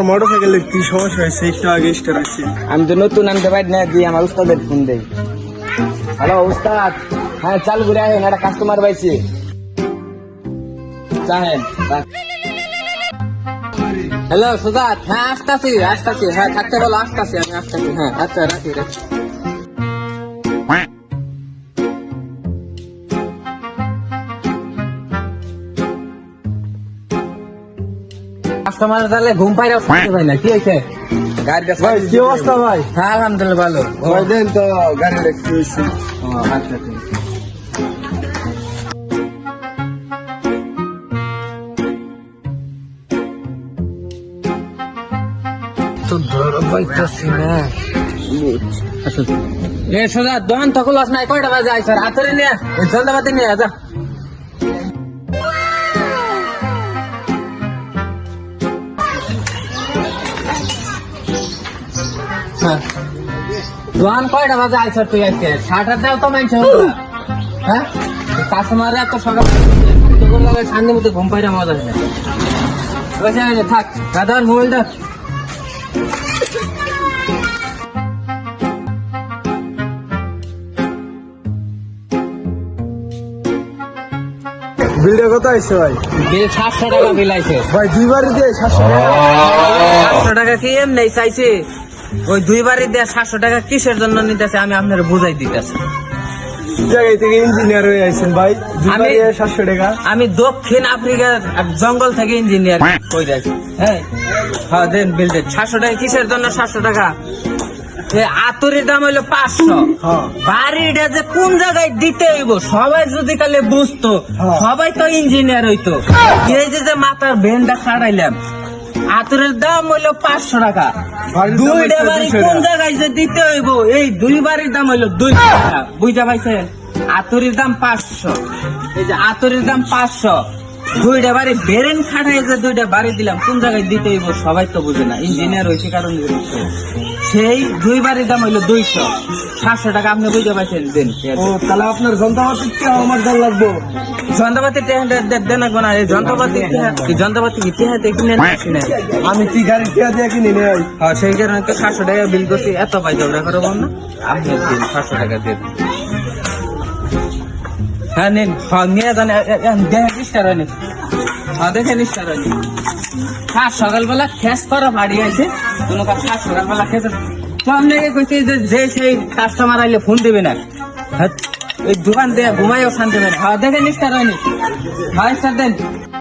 মোটরসাইকেলের কি সমস্যা হয়েছে একটু আগে স্টার আছে। আমি তো নতুন আনতে পারি না, দিয়ে আমার উস্তাদের ফোন দেই। হ্যালো উস্তাদ, হ্যাঁ চালু করে আহেন, একটা কাস্টমার পাইছি। চাহেন? হ্যালো সুজাত, হ্যাঁ আসতাছি, হ্যাঁ থাকতে বলো, আসতাছি, আমি আসতাছি। হ্যাঁ আচ্ছা, রাখি। কাস্টমার তাহলে ঘুম পাইরা ভাই না, কি হয়েছে? গাড়িটা ভাই কি অবস্থা ভাই? হ্যাঁ আলহামদুলিল্লাহ ভালো। ভাই দেন তো গাড়ি দেখতে হয়েছে। আচ্ছা ঠিক আছে। তো ধরো পাইতাছি না। আচ্ছা এ সোজা দোকান তখন লস নাই, কয়টা বাজে আইছ? রাতের নিয়ে জলদাবাতি নিয়ে যা। দোকান কয়টা বাজে আইছ তুই? আজকে 7:30 তো মানছ। হ্যাঁ কাস্টমার এত সকাল তোর লাগে শান্তি মতো ঘুম পাইরা মজা হয় না। থাক দাদার মোবাইলটা বিলটা কত আইছে ভাই? বিল 700 টাকা বিল আইছে। ভাই দুইবারই দিয়ে 700 টাকা। 700 টাকা কি এমনি চাইছে? ওই দুইবারই দিয়ে 700 টাকা কিসের জন্য নিতেছে আমি আপনার বুঝাই দিতেছি। জায়গায় থেকে ইঞ্জিনিয়ার হয়ে আইছেন ভাই, দুইবারই 700 টাকা। আমি দক্ষিণ আফ্রিকার জঙ্গল থেকে ইঞ্জিনিয়ার কই রাখি। হ্যাঁ হ্যাঁ দেন বিল দেন। 700 টাকা কিসের জন্য? 700 টাকা আতরের দাম হইলো 500। বাড়িটা যে কোন জায়গায় দিতে হইব সবাই যদি কালে বুঝতো, সবাই তো ইঞ্জিনিয়ার হইতো। এই যে মাথার ভেনটা খাড়াইলাম, আতরের দাম হইলো 500 টাকা। দুইটা বাড়ি কোন জায়গায় যে দিতে হইব, এই দুই বাড়ির দাম হইলো 200 টাকা। বুঝা পাইছেন? আতরের দাম 500, এই যে আতরের দাম 500। দুইটা বাড়ি বেরেন খাটাই যে দুইটা বাড়ি দিলাম, কোন জায়গায় দিতে হইব সবাই তো বুঝে না, ইঞ্জিনিয়ার হয়েছে কারণ সেই দুই বাড়ির দাম হইলো 200। 700 টাকা আপনি বুঝতে পারছেন দেন। ও তাহলে আপনার যন্ত্রপাতি আমার দাম লাগবো। যন্ত্রপাতি দেন লাগবো না। এই যন্ত্রপাতি কি টেহাতে কিনে না? আমি কি গাড়ি টিয়া দিয়ে কিনি নাই? সেই কারণে তো 700 টাকা বিল করছি। এত পাই ঝগড়া করবো না, আপনি দিন 700 টাকা দিয়ে দিন। হ্যাঁ নিন, নিয়ে যান। দেখে নিষ্ঠার হয়নি, দেখে নিষ্ঠার হয়নি। সকালবেলা খেস করা বাড়ি আছে, কোনো সকালবেলা খেতে আপনাকে কইছে যে সেই কাস্টমার আইলে ফোন দেবে না, ওই দোকান দিয়ে ঘুমাইও শান্তি পাবে। দেখে নিষ্ঠার হয়নি। 5 স্টার দেন।